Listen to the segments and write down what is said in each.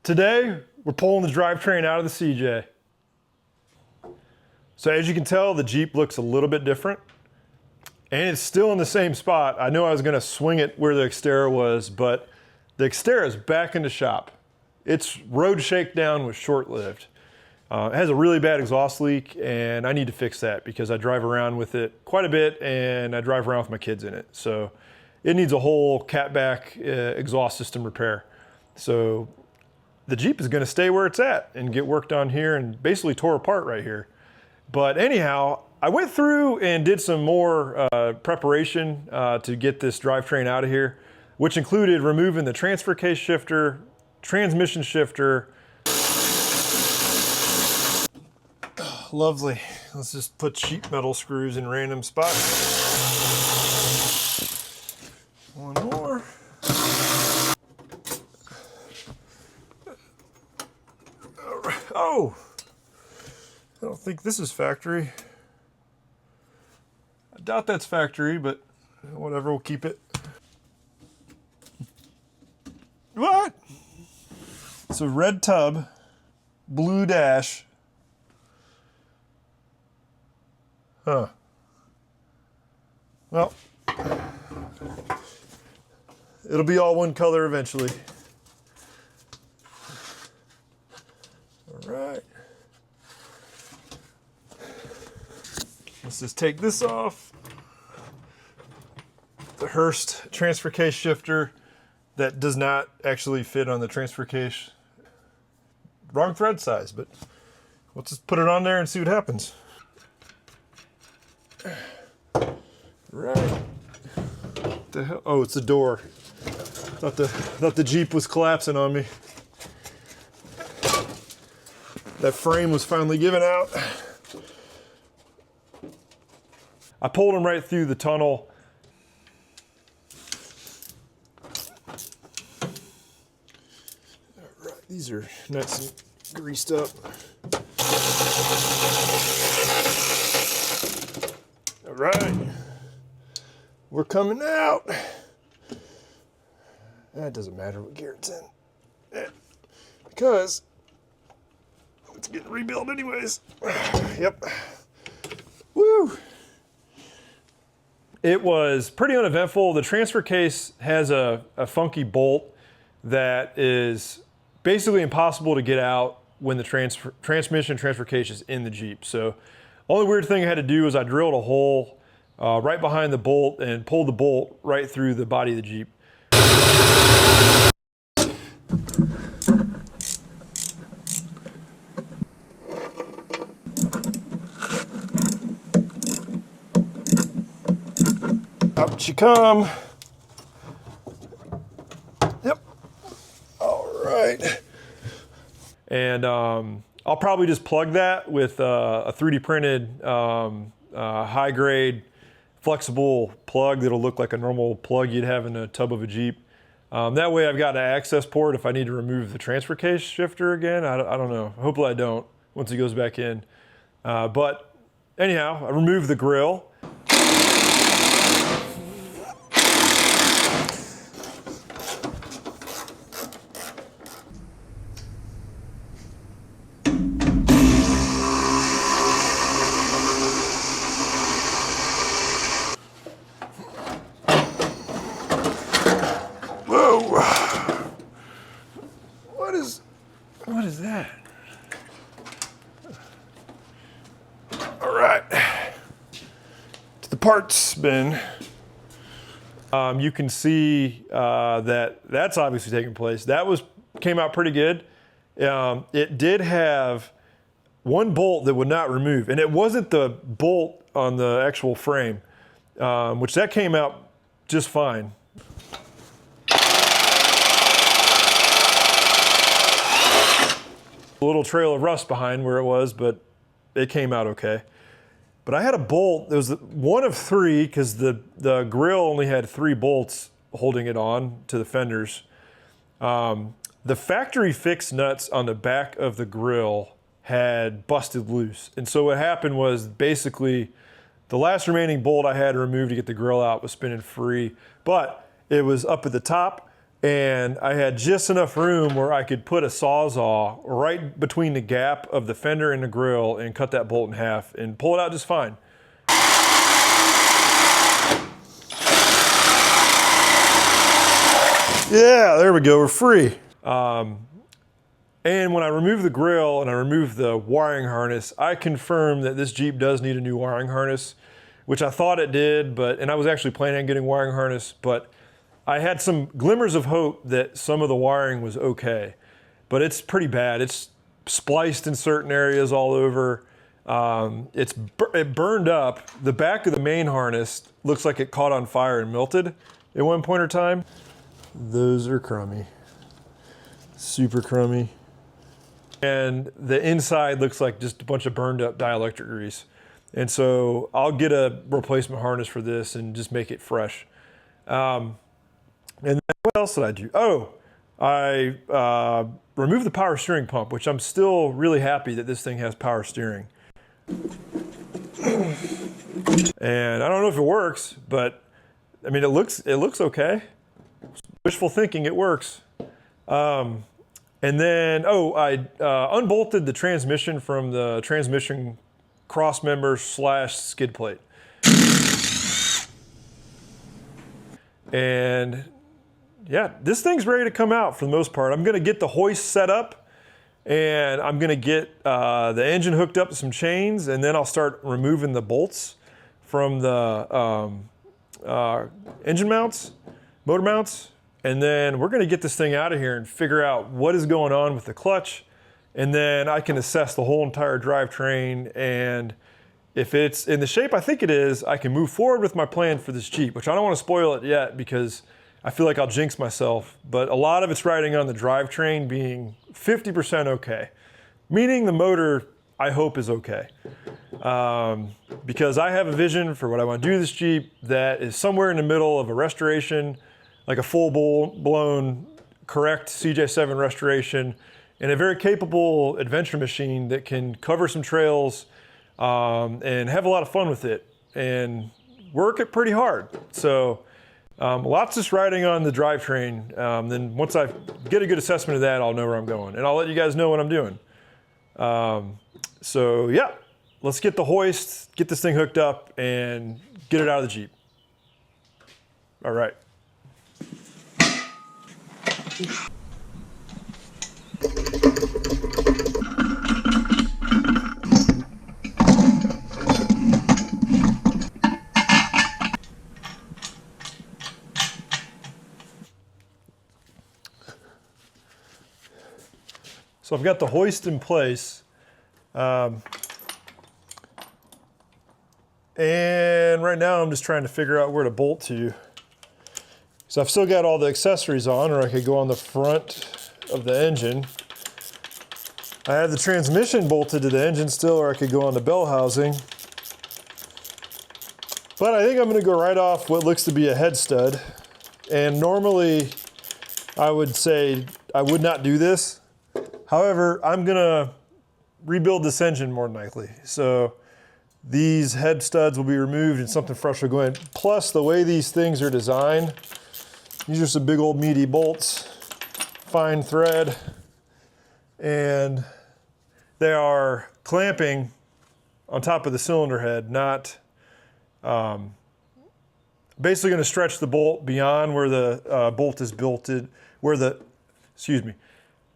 Today, we're pulling the drivetrain out of the CJ. So as you can tell, the Jeep looks a little bit different. And it's still in the same spot. I knew I was gonna swing it where the Xterra was, but the Xterra is back in the shop. Its road shakedown was short-lived. It has a really bad exhaust leak, and I need to fix that because I drive around with it quite a bit, and I drive around with my kids in it. So it needs a whole catback exhaust system repair. So the Jeep is gonna stay where it's at and get worked on here and basically tore apart right here. But anyhow, I went through and did some more preparation to get this drivetrain out of here, which included removing the transfer case shifter, transmission shifter. Oh, lovely. Let's just put sheet metal screws in random spots. One more. Oh, I don't think this is factory. I doubt that's factory, but whatever, we'll keep it. What? It's a red tub, blue dash. Huh. Well, it'll be all one color eventually. All right. Let's just take this off. The Hurst transfer case shifter that does not actually fit on the transfer case. Wrong thread size, but we'll just put it on there and see what happens. Right. What the hell? Oh, it's the door. Thought the Jeep was collapsing on me. That frame was finally giving out. I pulled him right through the tunnel. All right, these are nice and greased up. All right, we're coming out. That doesn't matter what gear it's in, because it's getting rebuilt anyways. Yep. Woo! It was pretty uneventful. The transfer case has a funky bolt that is basically impossible to get out when the transmission transfer case is in the Jeep. So only weird thing I had to do is I drilled a hole right behind the bolt and pulled the bolt right through the body of the Jeep. Out you come. Yep. All right. And I'll probably just plug that with a 3D printed high grade flexible plug that'll look like a normal plug you'd have in a tub of a Jeep. That way I've got an access port if I need to remove the transfer case shifter again. I don't know. Hopefully I don't once it goes back in. But anyhow, I removed the grill. What is that? All right, to the parts bin. You can see that's obviously taking place. That came out pretty good. It did have one bolt that would not remove, and it wasn't the bolt on the actual frame, which that came out just fine. A little trail of rust behind where it was, but it came out okay. But I had a bolt, it was one of three, because the grill only had 3 bolts holding it on to the fenders. The factory fixed nuts on the back of the grill had busted loose. And so what happened was basically the last remaining bolt I had removed to get the grill out was spinning free, but it was up at the top. And I had just enough room where I could put a Sawzall right between the gap of the fender and the grill and cut that bolt in half and pull it out just fine. Yeah, there we go, we're free. And when I remove the grill and I remove the wiring harness, I confirmed that this Jeep does need a new wiring harness, which I thought it did, and I was actually planning on getting wiring harness, but I had some glimmers of hope that some of the wiring was okay, but it's pretty bad. It's spliced in certain areas all over. It burned up. The back of the main harness looks like it caught on fire and melted at one point in time. Those are crummy, super crummy. And the inside looks like just a bunch of burned up dielectric grease. And so I'll get a replacement harness for this and just make it fresh. And then what else did I do? Oh, I removed the power steering pump, which I'm still really happy that this thing has power steering. And I don't know if it works, but I mean, it looks okay. Wishful thinking, it works. And then, I unbolted the transmission from the transmission cross member / skid plate. And yeah, this thing's ready to come out for the most part. I'm gonna get the hoist set up and I'm gonna get the engine hooked up to some chains, and then I'll start removing the bolts from the engine mounts, motor mounts. And then we're gonna get this thing out of here and figure out what is going on with the clutch. And then I can assess the whole entire drivetrain. And if it's in the shape I think it is, I can move forward with my plan for this Jeep, which I don't wanna spoil it yet because I feel like I'll jinx myself. But a lot of it's riding on the drivetrain being 50% okay. Meaning the motor, I hope, is okay. Because I have a vision for what I wanna do to this Jeep that is somewhere in the middle of a restoration, like a full-blown, correct CJ7 restoration, and a very capable adventure machine that can cover some trails and have a lot of fun with it and work it pretty hard. So lots just riding on the drivetrain. Then once I get a good assessment of that, I'll know where I'm going, and I'll let you guys know what I'm doing. So yeah, let's get the hoist, get this thing hooked up, and get it out of the Jeep. All right. So I've got the hoist in place. And right now I'm just trying to figure out where to bolt to. So I've still got all the accessories on, or I could go on the front of the engine. I have the transmission bolted to the engine still, or I could go on the bell housing. But I think I'm gonna go right off what looks to be a head stud. And normally I would say I would not do this. However, I'm gonna rebuild this engine more than likely. So these head studs will be removed and something fresh will go in. Plus, the way these things are designed, these are some big old meaty bolts, fine thread, and they are clamping on top of the cylinder head, not basically gonna stretch the bolt beyond where the bolt is bolted,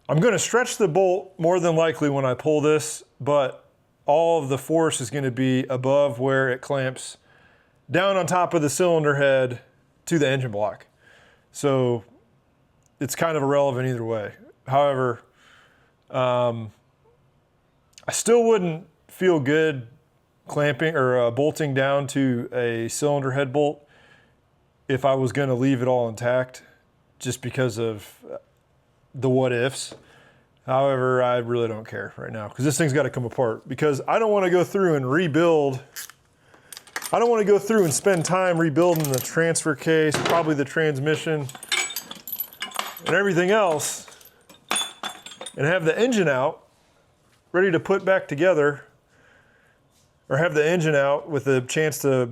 I'm gonna stretch the bolt more than likely when I pull this, but all of the force is gonna be above where it clamps down on top of the cylinder head to the engine block. So it's kind of irrelevant either way. However, I still wouldn't feel good clamping or bolting down to a cylinder head bolt if I was gonna leave it all intact, just because of the what ifs. However, I really don't care right now because this thing's got to come apart, because I don't want to go through and rebuild. I don't want to go through and spend time rebuilding the transfer case, probably the transmission and everything else, and have the engine out ready to put back together, or have the engine out with a chance to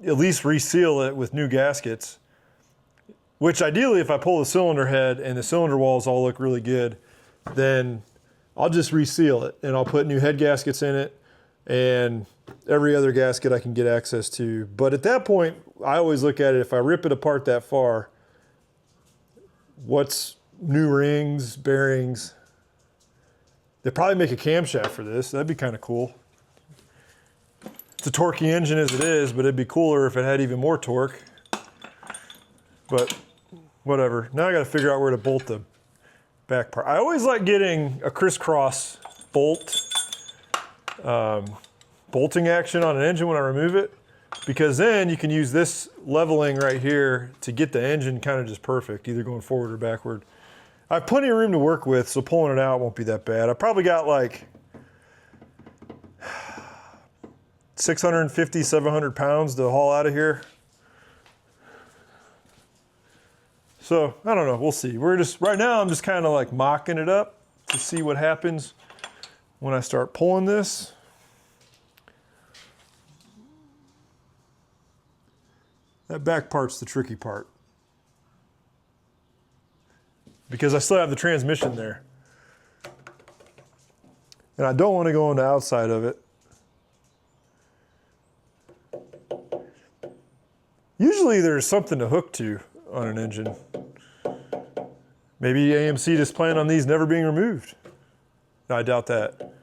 at least reseal it with new gaskets, which ideally if I pull the cylinder head and the cylinder walls all look really good, then I'll just reseal it and I'll put new head gaskets in it and every other gasket I can get access to. But at that point, I always look at it, if I rip it apart that far, what's new rings, bearings? They'd probably make a camshaft for this. That'd be kind of cool. It's a torquey engine as it is, but it'd be cooler if it had even more torque. But whatever. Now I got to figure out where to bolt the back part. I always like getting a crisscross bolt, bolting action on an engine when I remove it, because then you can use this leveling right here to get the engine kind of just perfect, either going forward or backward. I have plenty of room to work with, so pulling it out won't be that bad. I probably got like 650, 700 pounds to haul out of here. So I don't know, we'll see. Right now I'm just kind of like mocking it up to see what happens when I start pulling this. That back part's the tricky part, because I still have the transmission there. And I don't want to go on the outside of it. Usually there's something to hook to on an engine. Maybe AMC just planned on these never being removed. I doubt that.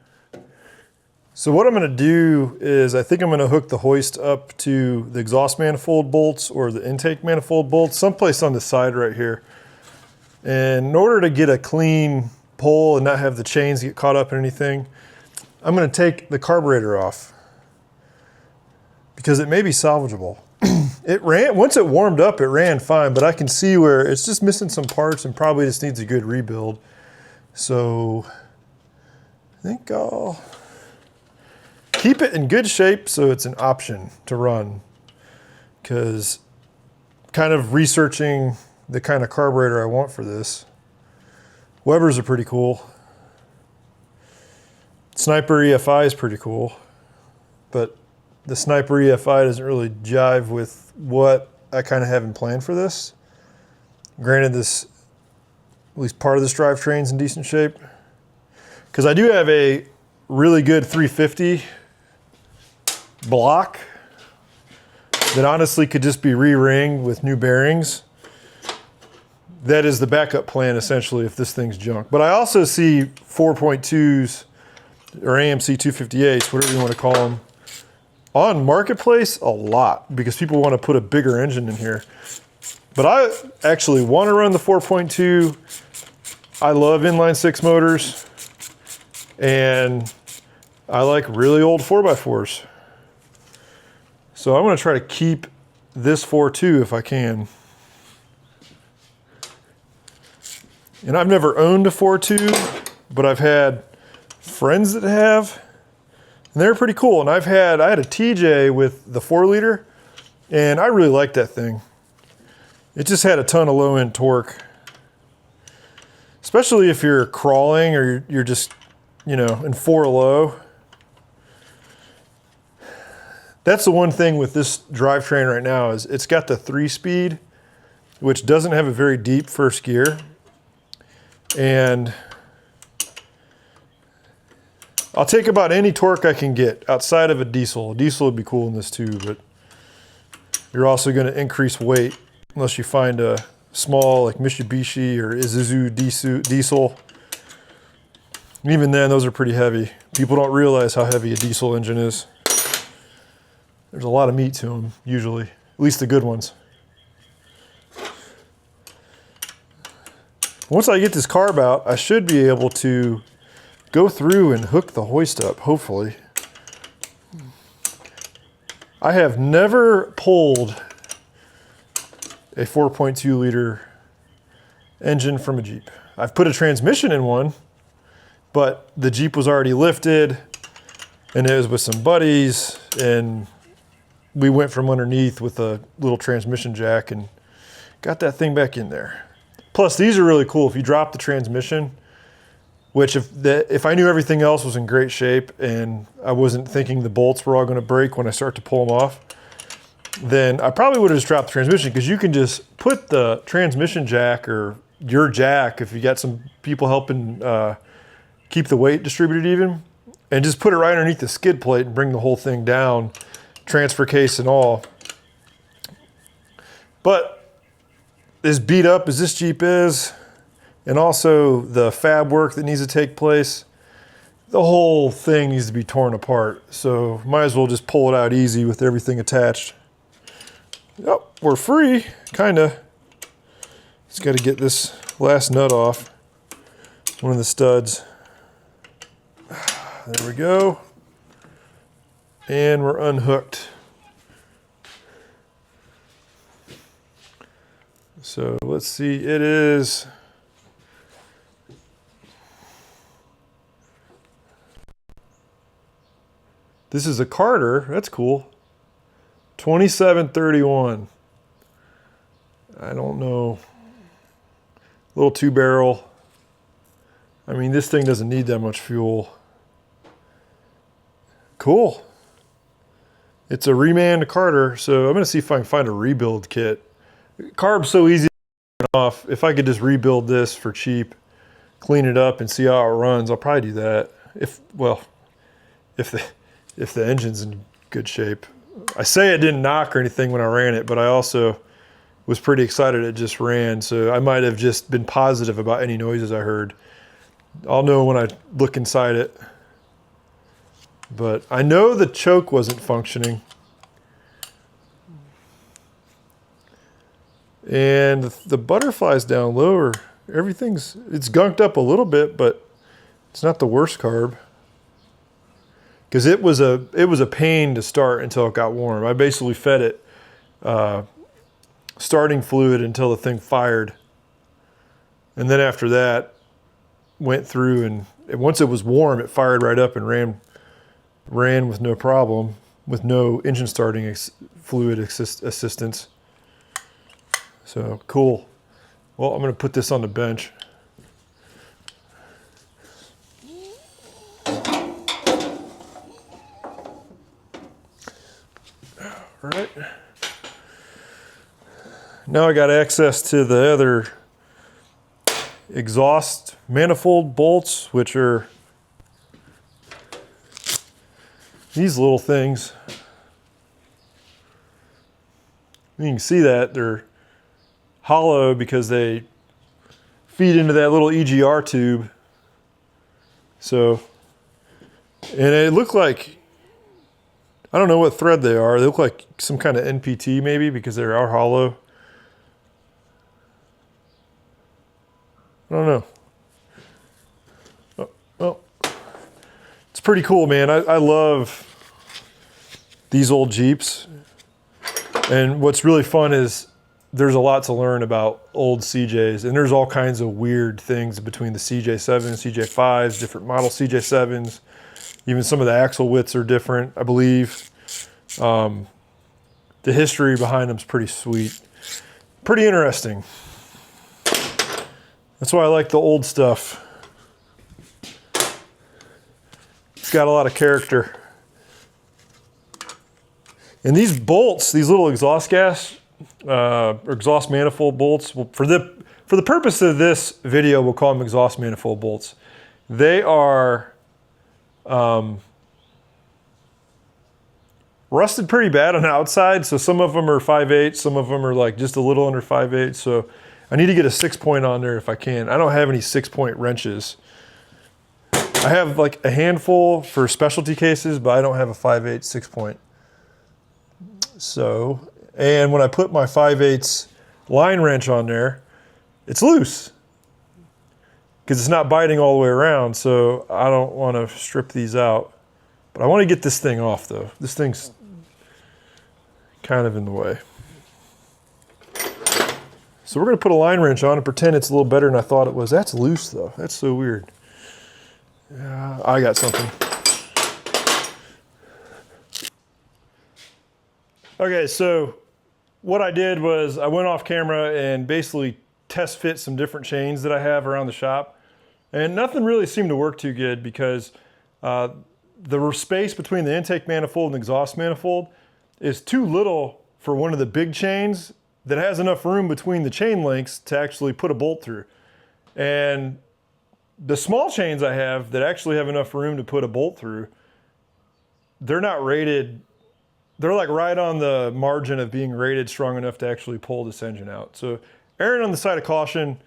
So what I'm going to do is I think I'm going to hook the hoist up to the exhaust manifold bolts or the intake manifold bolts, someplace on the side right here. And in order to get a clean pull and not have the chains get caught up in anything, I'm going to take the carburetor off because it may be salvageable. Once it warmed up, it ran fine, but I can see where it's just missing some parts and probably just needs a good rebuild. So I think I'll keep it in good shape so it's an option to run, because kind of researching the kind of carburetor I want for this. Weber's are pretty cool. Sniper EFI is pretty cool, but the Sniper EFI doesn't really jive with what I kind of have in plan for this. Granted, at least part of this drivetrain's in decent shape, because I do have a really good 350 block that honestly could just be re-ringed with new bearings. That is the backup plan essentially if this thing's junk. But I also see 4.2s or AMC 258s, whatever you want to call them, on Marketplace a lot because people want to put a bigger engine in here. But I actually want to run the 4.2. I love inline six motors and I like really old 4x4s. So I'm going to try to keep this 4.2 if I can. And I've never owned a 4.2, but I've had friends that have, and they're pretty cool. And I had a TJ with the 4-liter, and I really liked that thing. It just had a ton of low-end torque, especially if you're crawling or you're just, in 4 low. That's the one thing with this drivetrain right now is it's got the 3-speed, which doesn't have a very deep first gear. And I'll take about any torque I can get outside of a diesel. A diesel would be cool in this too, but you're also going to increase weight unless you find a small like Mitsubishi or Isuzu diesel. And even then, those are pretty heavy. People don't realize how heavy a diesel engine is. There's a lot of meat to them, usually, at least the good ones. Once I get this carb out, I should be able to go through and hook the hoist up, hopefully. I have never pulled a 4.2 liter engine from a Jeep. I've put a transmission in one, but the Jeep was already lifted and it was with some buddies and we went from underneath with a little transmission jack and got that thing back in there. Plus, these are really cool. If you drop the transmission, which if I knew everything else was in great shape and I wasn't thinking the bolts were all going to break when I start to pull them off, then I probably would have just dropped the transmission, because you can just put the transmission jack, or your jack, if you got some people helping keep the weight distributed even, and just put it right underneath the skid plate and bring the whole thing down, transfer case and all. But as beat up as this Jeep is, and also the fab work that needs to take place, the whole thing needs to be torn apart. So might as well just pull it out easy with everything attached. Yep, we're free, kinda. Just gotta get this last nut off, one of the studs. There we go. And we're unhooked. So let's see, it is this is a Carter, that's cool. 2731. I don't know. Little 2-barrel. I mean, this thing doesn't need that much fuel. Cool. It's a reman Carter, so I'm gonna see if I can find a rebuild kit. Carb's so easy to get off. If I could just rebuild this for cheap, clean it up and see how it runs, I'll probably do that. If the engine's in good shape. I say it didn't knock or anything when I ran it, but I also was pretty excited it just ran, so I might have just been positive about any noises I heard. I'll know when I look inside it. But I know the choke wasn't functioning. And the butterflies down lower, it's gunked up a little bit, but it's not the worst carb. Because it was a pain to start until it got warm. I basically fed it starting fluid until the thing fired. And then after that, went through, and once it was warm, it fired right up and ran with no problem, with no engine starting fluid assistance. So cool. Well, I'm gonna put this on the bench. All right. Now I got access to the other exhaust manifold bolts, which are these little things. You can see that they're hollow because they feed into that little EGR tube. So, and it looked like, I don't know what thread they are. They look like some kind of NPT maybe, because they are hollow. I don't know. Oh, well, it's pretty cool, man. I love these old Jeeps. And what's really fun is there's a lot to learn about old CJs, and there's all kinds of weird things between the CJ7 and CJ5s, different model CJ7s. Even some of the axle widths are different, I believe. The history behind them is pretty sweet. Pretty interesting. That's why I like the old stuff. It's got a lot of character. And these bolts, these little exhaust gas, or exhaust manifold bolts, well, for the purpose of this video, we'll call them exhaust manifold bolts. They are rusted pretty bad on the outside, so some of them are 5/8, some of them are like just a little under 5/8, so I need to get a 6-point on there if I can. I don't have any 6-point wrenches. I have like a handful for specialty cases, but I don't have a 5/8 6-point. So, and when I put my 5/8 line wrench on there, it's loose because it's not biting all the way around, so I don't want to strip these out. But I want to get this thing off though. This thing's kind of in the way. So we're going to put a line wrench on and pretend it's a little better than I thought it was. That's loose though. That's so weird. I got something. Okay, so what I did was I went off camera and basically test fit some different chains that I have around the shop. And nothing really seemed to work too good because the space between the intake manifold and the exhaust manifold is too little for one of the big chains that has enough room between the chain links to actually put a bolt through. And the small chains I have that actually have enough room to put a bolt through, they're not rated, they're like right on the margin of being rated strong enough to actually pull this engine out. So erring on the side of caution,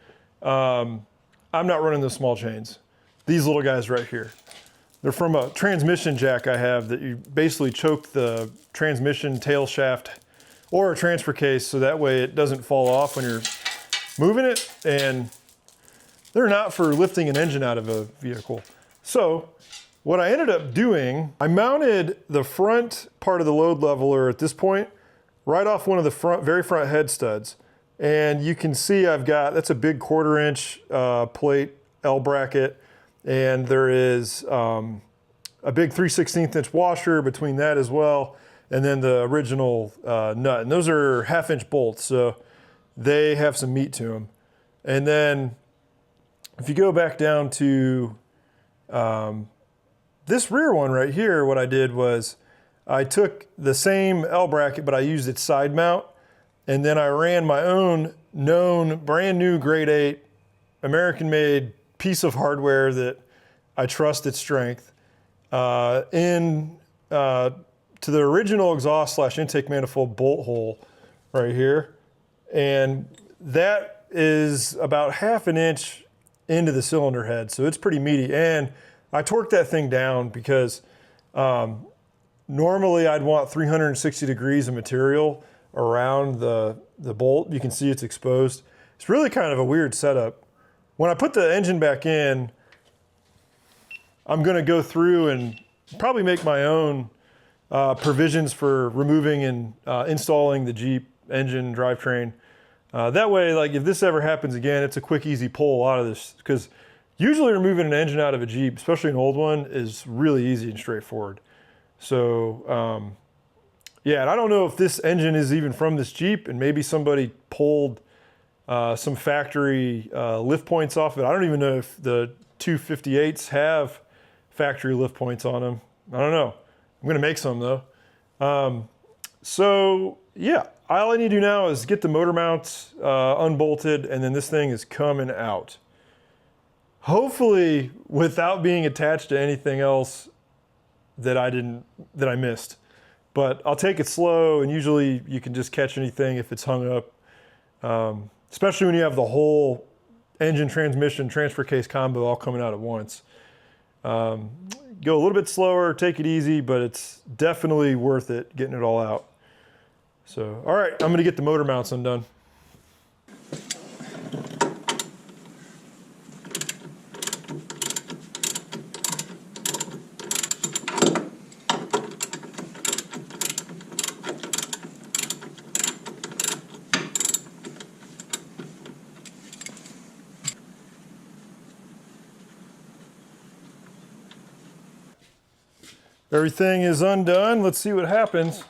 I'm not running those small chains. These little guys right here. They're from a transmission jack I have that you basically choke the transmission tail shaft or a transfer case so that way it doesn't fall off when you're moving it, and they're not for lifting an engine out of a vehicle. So what I ended up doing, I mounted the front part of the load leveler at this point right off one of the very front head studs. And you can see I've got, that's a big 1/4 inch plate L bracket, and there is a big 3/16 inch washer between that as well, and then the original nut. And those are 1/2 inch bolts, so they have some meat to them. And then if you go back down to this rear one right here, what I did was I took the same L bracket, but I used its side mount, and then I ran my own known brand new grade 8 American made piece of hardware that I trust its strength to the original exhaust / intake manifold bolt hole right here. And that is about 1/2 inch into the cylinder head. So it's pretty meaty. And I torqued that thing down because normally I'd want 360 degrees of material around the bolt. You can see it's exposed. It's really kind of a weird setup. When I put the engine back in, I'm gonna go through and probably make my own provisions for removing and installing the Jeep engine drivetrain. That way, like if this ever happens again, it's a quick, easy pull out of this, because usually removing an engine out of a Jeep, especially an old one, is really easy and straightforward. So yeah, and I don't know if this engine is even from this Jeep, and maybe somebody pulled some factory lift points off of it. I don't even know if the 258s have factory lift points on them. I don't know. I'm gonna make some though. So yeah, all I need to do now is get the motor mounts unbolted, and then this thing is coming out. Hopefully without being attached to anything else that I missed. But I'll take it slow, and usually you can just catch anything if it's hung up. Especially when you have the whole engine, transmission, transfer case combo all coming out at once. Go a little bit slower, take it easy, but it's definitely worth it getting it all out. So, all right, I'm gonna get the motor mounts undone. Everything is undone. Let's see what happens.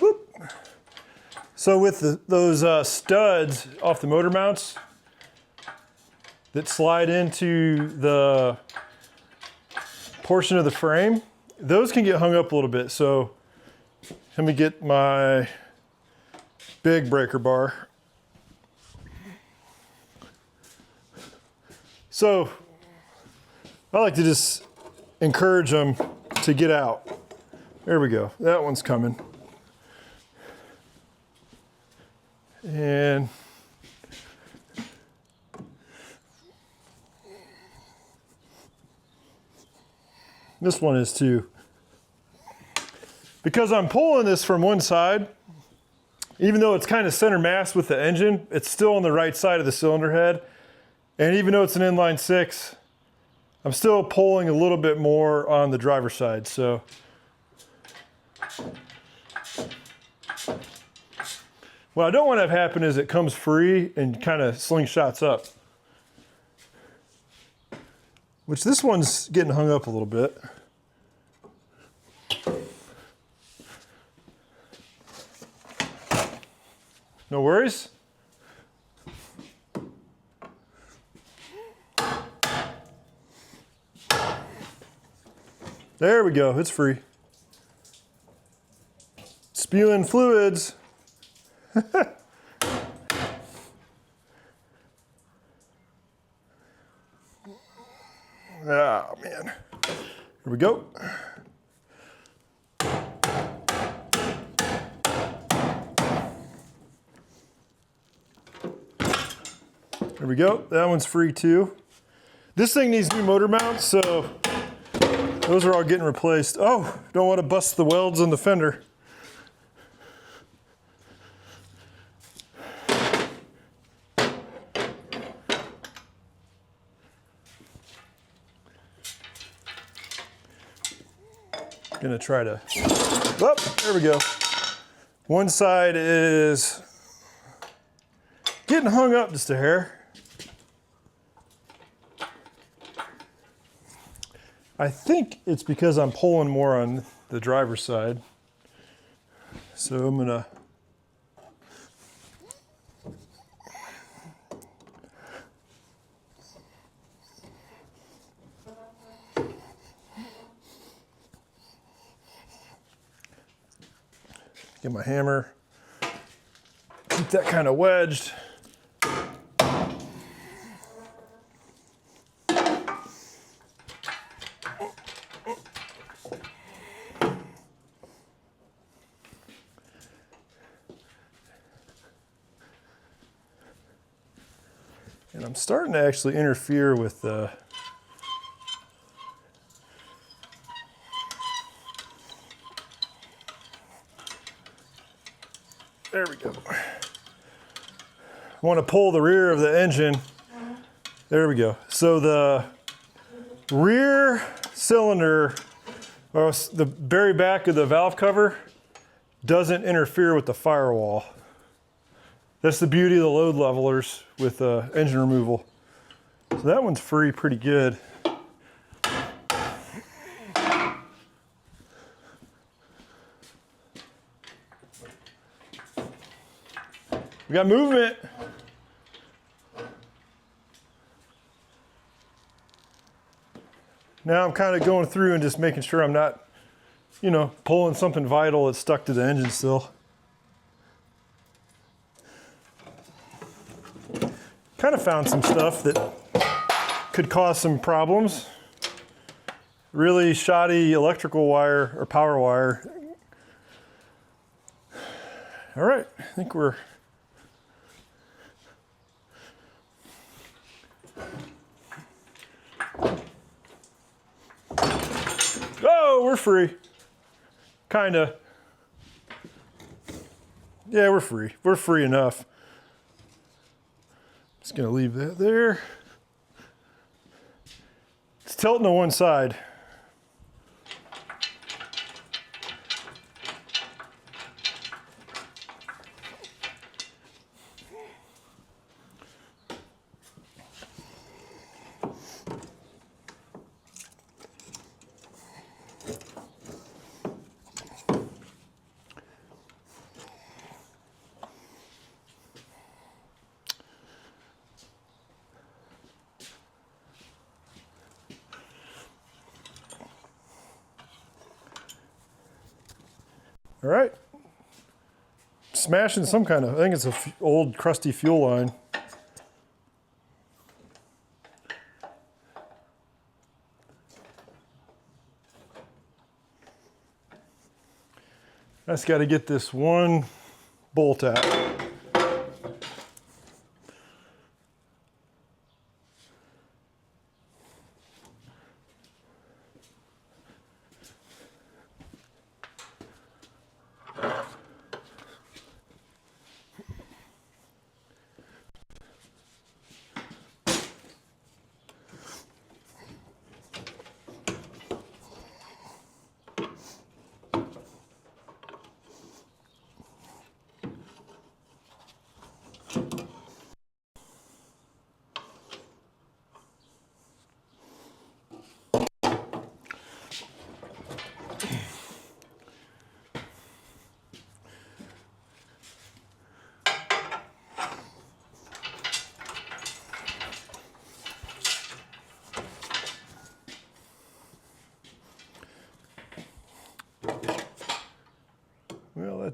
Whoop. So with those studs off the motor mounts that slide into the portion of the frame, those can get hung up a little bit. So let me get my big breaker bar. So I like to just encourage them to get out. There we go, that one's coming. And this one is too. Because I'm pulling this from one side, even though it's kind of center mass with the engine, it's still on the right side of the cylinder head. And even though it's an inline 6, I'm still pulling a little bit more on the driver's side. So what I don't want to have happen is it comes free and kind of slingshots up. Which this one's getting hung up a little bit. No worries. There we go, it's free. Spewing fluids. Oh man, here we go. There we go, that one's free too. This thing needs new motor mounts, so those are all getting replaced. Oh, don't want to bust the welds on the fender. Gonna try to, oh, there we go. One side is getting hung up just a hair. I think it's because I'm pulling more on the driver's side. So I'm gonna get my hammer, keep that kind of wedged. And I'm starting to actually interfere with the there we go. I want to pull the rear of the engine. There we go. So the rear cylinder, or the very back of the valve cover, doesn't interfere with the firewall. That's the beauty of the load levelers with engine removal. So that one's free pretty good. We got movement. Now I'm kind of going through and just making sure I'm not, you know, pulling something vital that's stuck to the engine still. Kind of found some stuff that could cause some problems. Really shoddy electrical wire or power wire. All right, I think we're oh, we're free. Kinda. Yeah, we're free. We're free enough. Just gonna leave that there. It's tilting to one side. All right, smashing some kind of, I think it's an old crusty fuel line. I just got to get this one bolt out.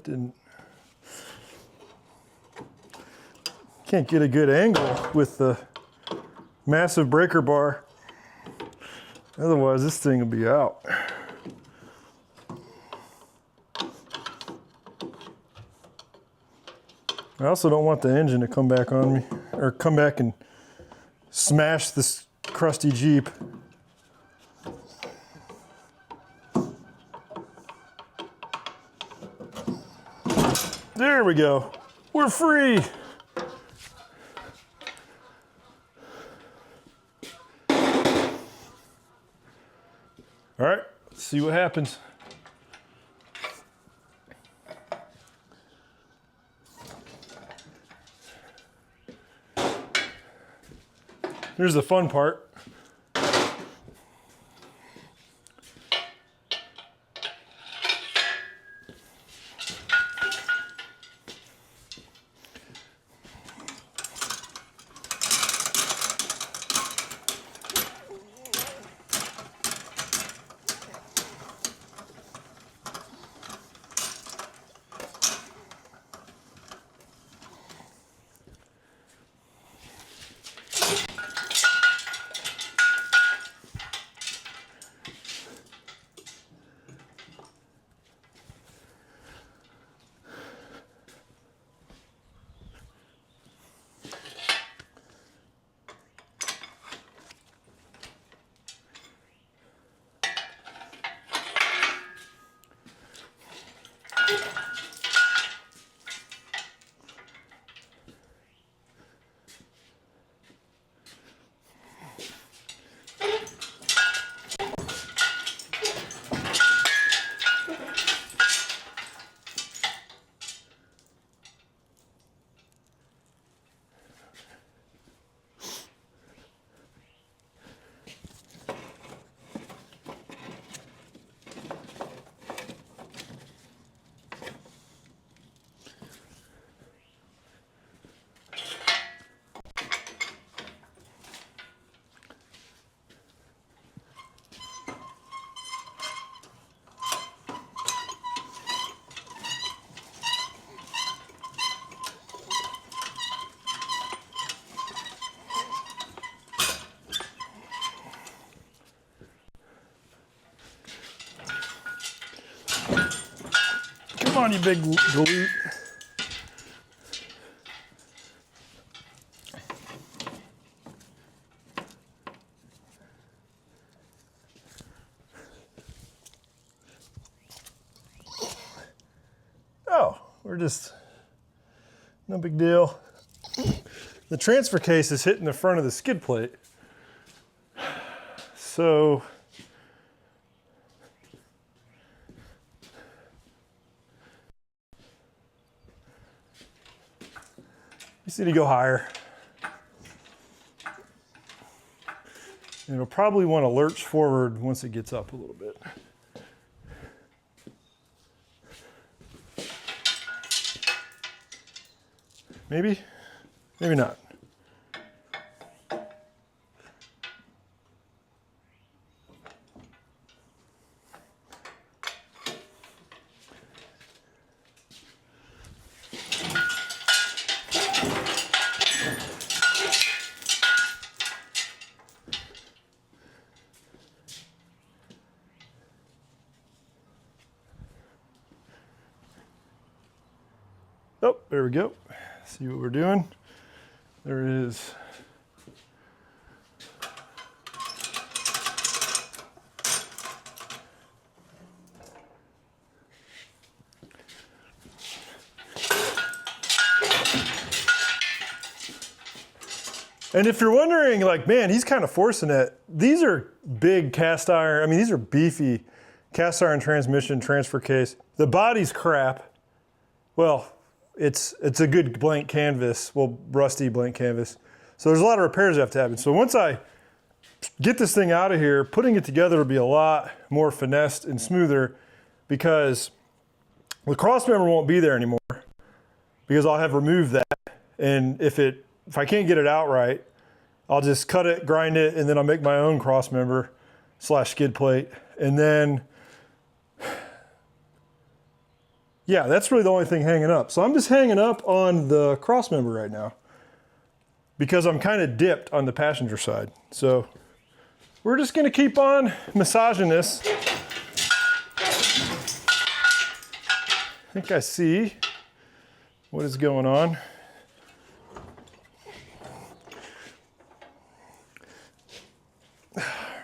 that didn't. Can't get a good angle with the massive breaker bar. Otherwise, this thing will be out. I also don't want the engine to come back on me, or come back and smash this crusty Jeep. There we go. We're free. All right, let's see what happens. Here's the fun part. Come on, you big galoot. Oh, we're just, no big deal. The transfer case is hitting the front of the skid plate. So, just need to go higher. And it'll probably want to lurch forward once it gets up a little bit. Maybe, maybe not. Oh, there we go. See what we're doing? There it is. And if you're wondering, like, man, he's kind of forcing it. These are big cast iron. I mean, these are beefy cast iron transmission transfer case. The body's crap. Well, it's a good blank canvas, well, rusty blank canvas. So there's a lot of repairs that have to happen. So once I get this thing out of here, putting it together will be a lot more finessed and smoother because the cross member won't be there anymore because I'll have removed that. And if I can't get it out right, I'll just cut it, grind it, and then I'll make my own cross member / skid plate. And then Yeah, that's really the only thing hanging up. So I'm just hanging up on the cross member right now because I'm kind of dipped on the passenger side. So we're just gonna keep on massaging this. I think I see what is going on.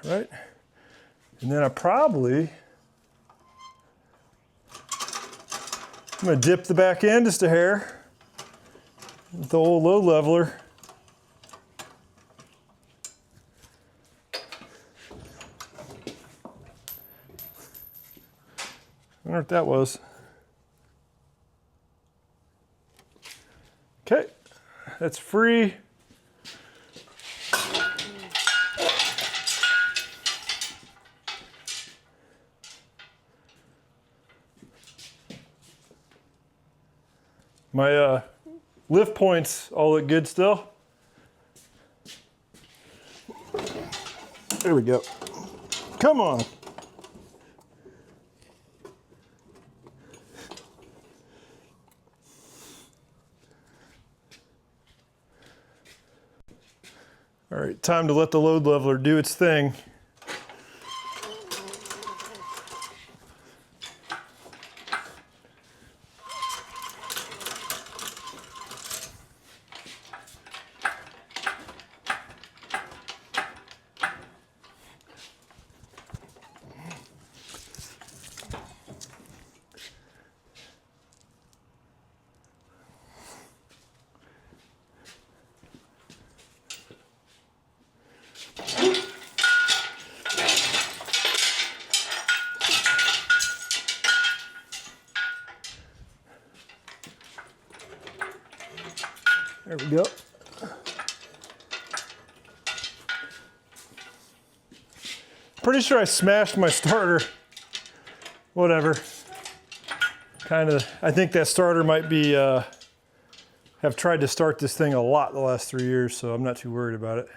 Right? And then I'm gonna dip the back end just a hair with the old load leveler. I wonder what that was. Okay, that's free. My lift points all look good still. There we go. Come on. All right, time to let the load leveler do its thing. There we go. Pretty sure I smashed my starter. Whatever. I think that starter might be, have tried to start this thing a lot the last 3 years, so I'm not too worried about it.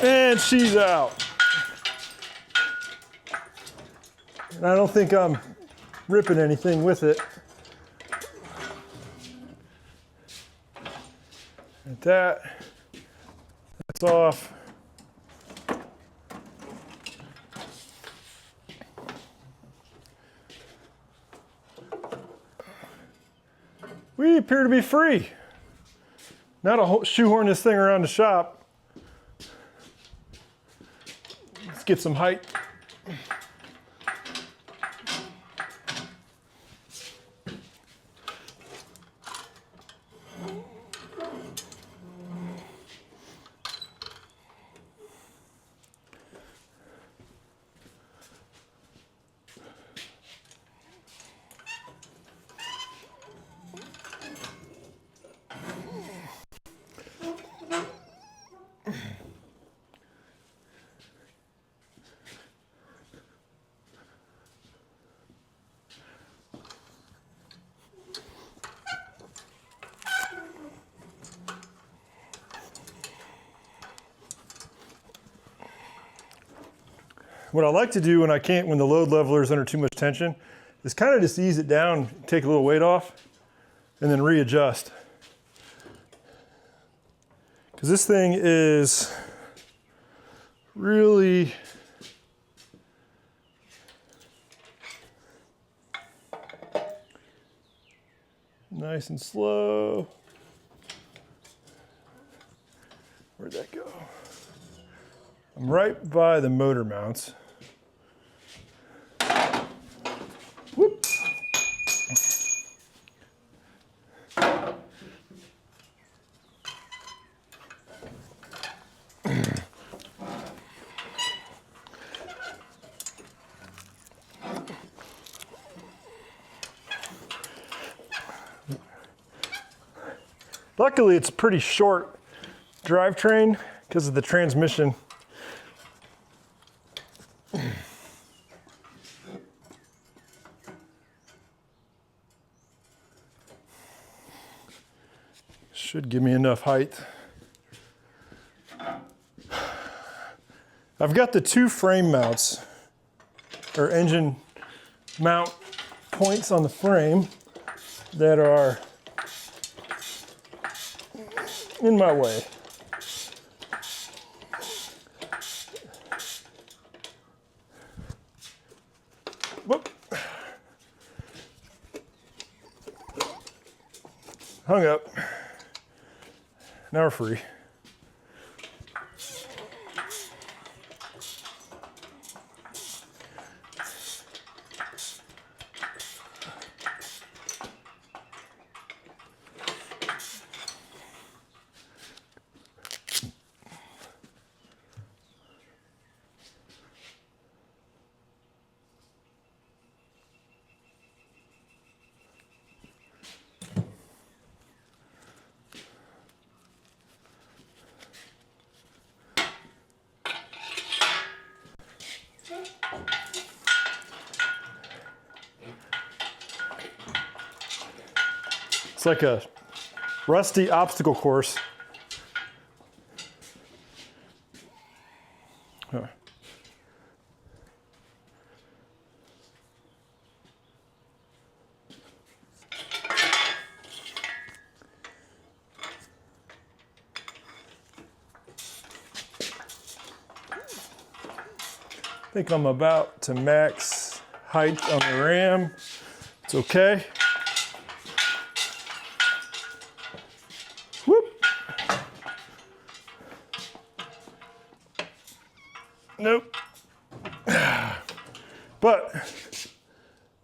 And she's out. And I don't think I'm ripping anything with it. Like that's off. We appear to be free. Now to shoehorn this thing around the shop. Let's get some height. What I like to do when the load leveler is under too much tension is kind of just ease it down, take a little weight off, and then readjust. Because this thing is really nice and slow. Where'd that go? I'm right by the motor mounts. Whoop. Luckily, it's a pretty short drivetrain because of the transmission. Should give me enough height. I've got the two frame mounts or engine mount points on the frame that are in my way. Whoop. Hung up. Now we're free. It's like a rusty obstacle course. Huh. I think I'm about to max height on the ram. It's okay. Whoop. Nope. But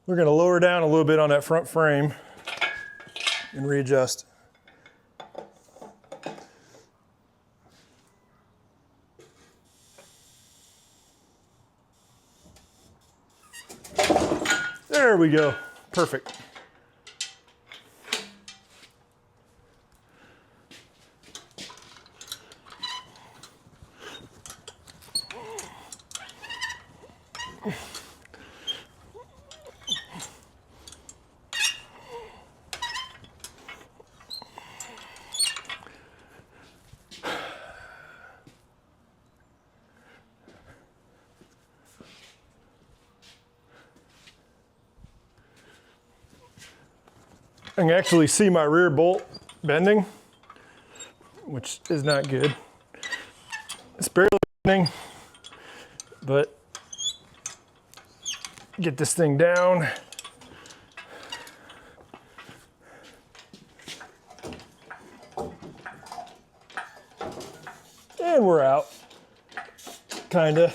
we're going to lower down a little bit on that front frame and readjust. There we go. Perfect. I can actually see my rear bolt bending, which is not good. It's barely bending, but get this thing down. And we're out, kinda.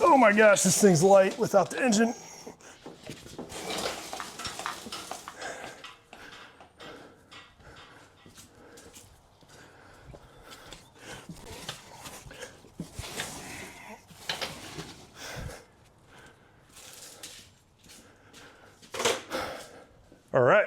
Oh my gosh, this thing's light without the engine. All right.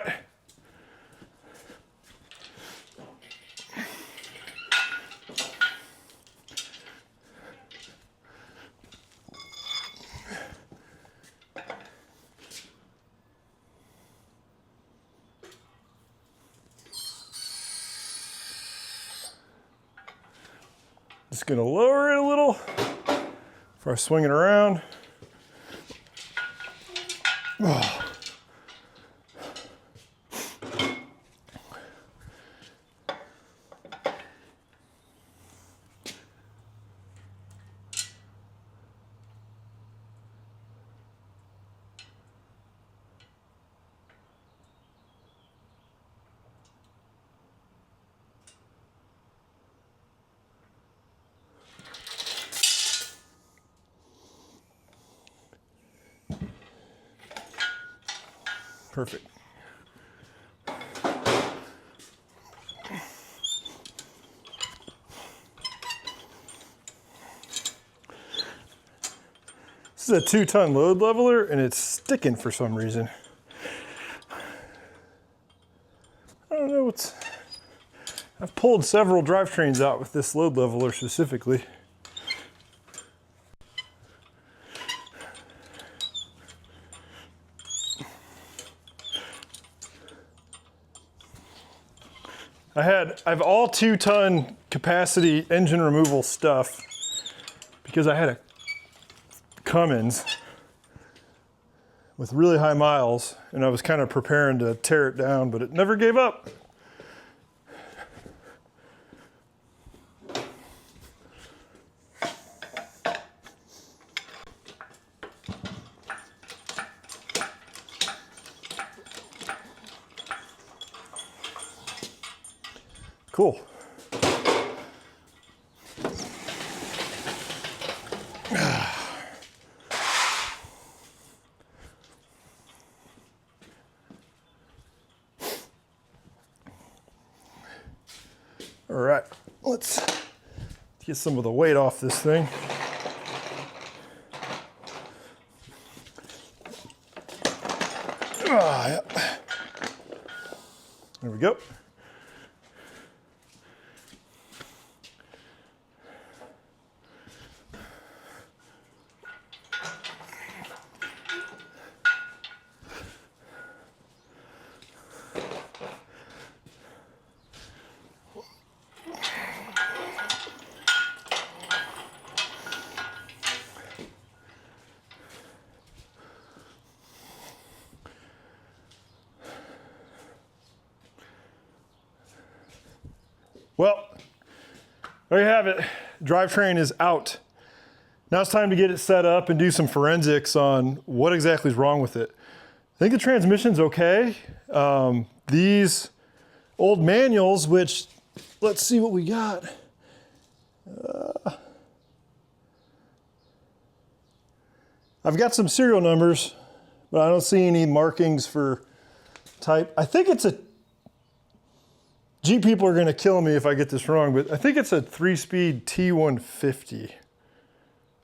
Just gonna lower it a little before I swing it around. Oh. Perfect. This is a 2-ton load leveler and it's sticking for some reason. I don't know what's... I've pulled several drivetrains out with this load leveler specifically. I have all 2-ton capacity engine removal stuff because I had a Cummins with really high miles and I was kind of preparing to tear it down, but it never gave up. Cool. All right, let's get some of the weight off this thing. Yeah. There we go. Well, there you have it. Drivetrain is out. Now it's time to get it set up and do some forensics on what exactly is wrong with it. I think the transmission's okay. These old manuals, which, let's see what we got. I've got some serial numbers, but I don't see any markings for type. I think it's a Jeep people are going to kill me if I get this wrong, but I think it's a 3-speed T150,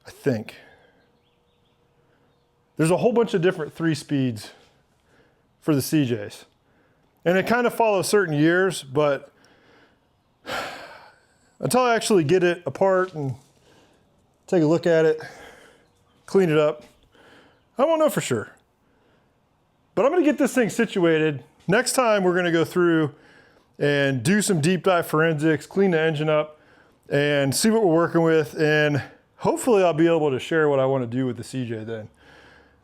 I think. There's a whole bunch of different 3-speeds for the CJs. And it kind of follows certain years, but until I actually get it apart and take a look at it, clean it up, I won't know for sure. But I'm going to get this thing situated. Next time we're going to go through and do some deep dive forensics, clean the engine up, and see what we're working with. And hopefully I'll be able to share what I want to do with the CJ then.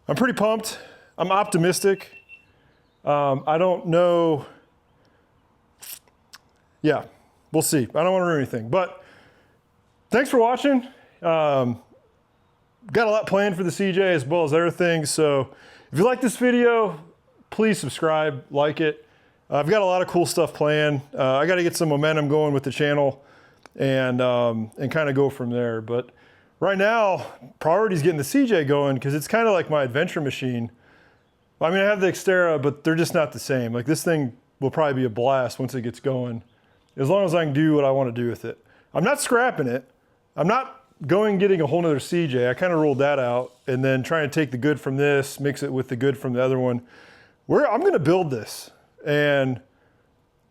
I'm pretty pumped. I'm optimistic. I don't know. Yeah, we'll see. I don't want to ruin anything. But thanks for watching. Got a lot planned for the CJ as well as other things. So if you like this video, please subscribe, like it. I've got a lot of cool stuff planned. I got to get some momentum going with the channel and kind of go from there. But right now, priority is getting the CJ going because it's kind of like my adventure machine. I mean, I have the Xterra, but they're just not the same. Like this thing will probably be a blast once it gets going, as long as I can do what I want to do with it. I'm not scrapping it. I'm not going and getting a whole nother CJ. I kind of ruled that out and then trying to take the good from this, mix it with the good from the other one. I'm going to build this. And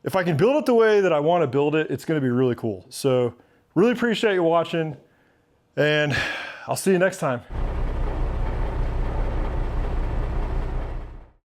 if I can build it the way that I want to build it, it's going to be really cool. So really appreciate you watching, and I'll see you next time.